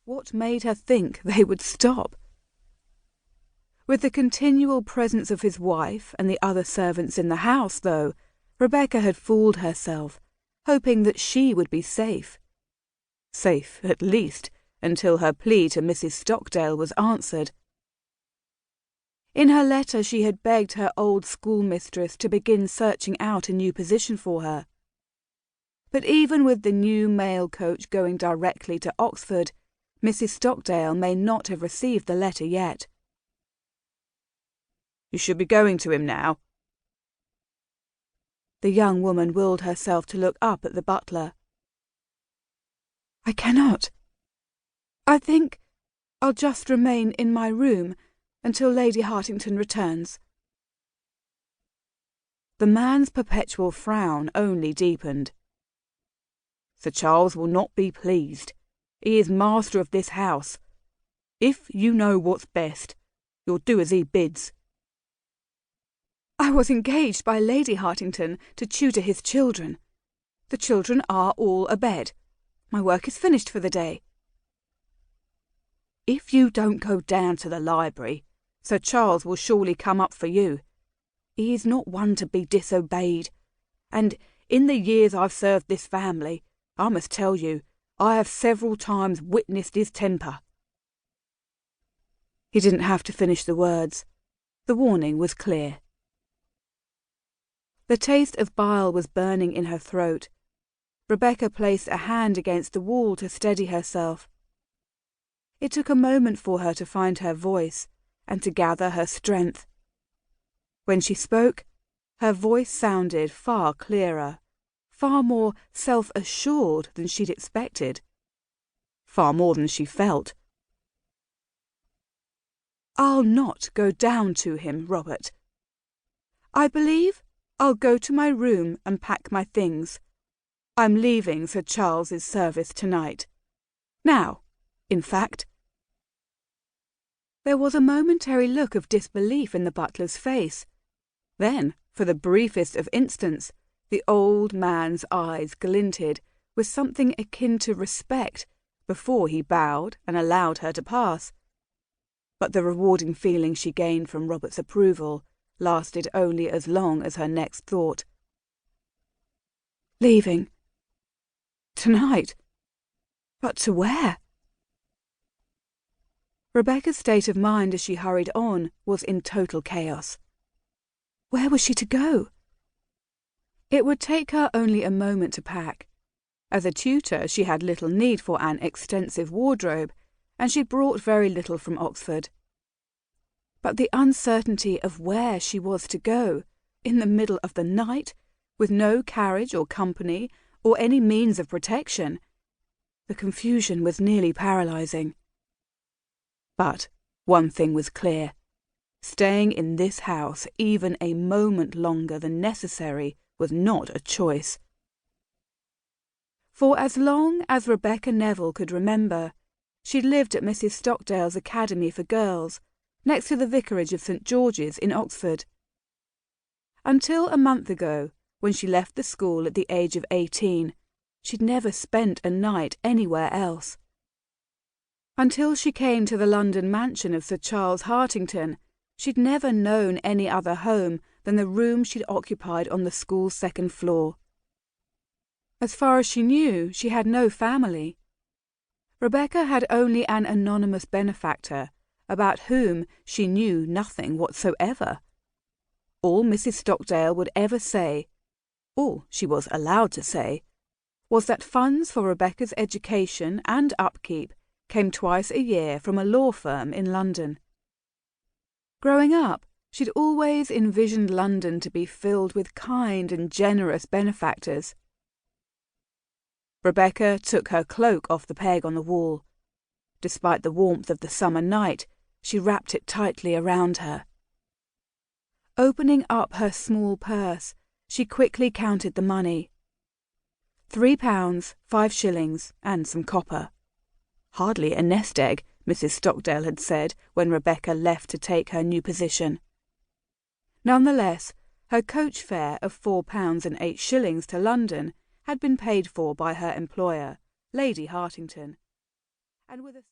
What made her think they would stop? With the continual presence of his wife and the other servants in the house, though, Rebecca had fooled herself, hoping that she would be safe. Safe, at least, until her plea to Mrs. Stockdale was answered. In her letter she had begged her old schoolmistress to begin searching out a new position for her. But even with the new mail coach going directly to Oxford, Mrs. Stockdale may not have received the letter yet. "You should be going to him now." The young woman willed herself to look up at the butler. "I cannot. I think I'll just remain in my room until Lady Hartington returns." The man's perpetual frown only deepened. "Sir Charles will not be pleased. He is master of this house. If you know what's best, you'll do as he bids." "I was engaged by Lady Hartington to tutor his children. The children are all abed. My work is finished for the day." "If you don't go down to the library, Sir Charles will surely come up for you. He is not one to be disobeyed, and in the years I've served this family, I must tell you, I have several times witnessed his temper." He didn't have to finish the words. The warning was clear. The taste of bile was burning in her throat. Rebecca placed a hand against the wall to steady herself. It took a moment for her to find her voice and to gather her strength. When she spoke, her voice sounded far clearer, far more self-assured than she'd expected, far more than she felt. "I'll not go down to him, Robert. I believe I'll go to my room and pack my things. I'm leaving Sir Charles's service tonight. Now, in fact." There was a momentary look of disbelief in the butler's face. Then, for the briefest of instants, the old man's eyes glinted with something akin to respect before he bowed and allowed her to pass. But the rewarding feeling she gained from Robert's approval lasted only as long as her next thought. Leaving? Tonight? But to where? Rebecca's state of mind as she hurried on was in total chaos. Where was she to go? It would take her only a moment to pack. As a tutor, she had little need for an extensive wardrobe, and she'd brought very little from Oxford. But the uncertainty of where she was to go, in the middle of the night, with no carriage or company or any means of protection, the confusion was nearly paralyzing. But one thing was clear. Staying in this house even a moment longer than necessary was not a choice. For as long as Rebecca Neville could remember, she'd lived at Mrs. Stockdale's Academy for Girls, next to the Vicarage of St. George's in Oxford. Until a month ago, when she left the school at the age of 18, she'd never spent a night anywhere else. Until she came to the London mansion of Sir Charles Hartington, she'd never known any other home than the room she'd occupied on the school's second floor. As far as she knew, she had no family. Rebecca had only an anonymous benefactor, about whom she knew nothing whatsoever. All Mrs. Stockdale would ever say, all she was allowed to say, was that funds for Rebecca's education and upkeep came twice a year from a law firm in London. Growing up, she'd always envisioned London to be filled with kind and generous benefactors. Rebecca took her cloak off the peg on the wall. Despite the warmth of the summer night, she wrapped it tightly around her. Opening up her small purse, she quickly counted the money. £3, 5 shillings, and some copper. Hardly a nest egg, Mrs. Stockdale had said when Rebecca left to take her new position. Nonetheless, her coach fare of £4 and 8 shillings to London had been paid for by her employer, Lady Hartington, and with a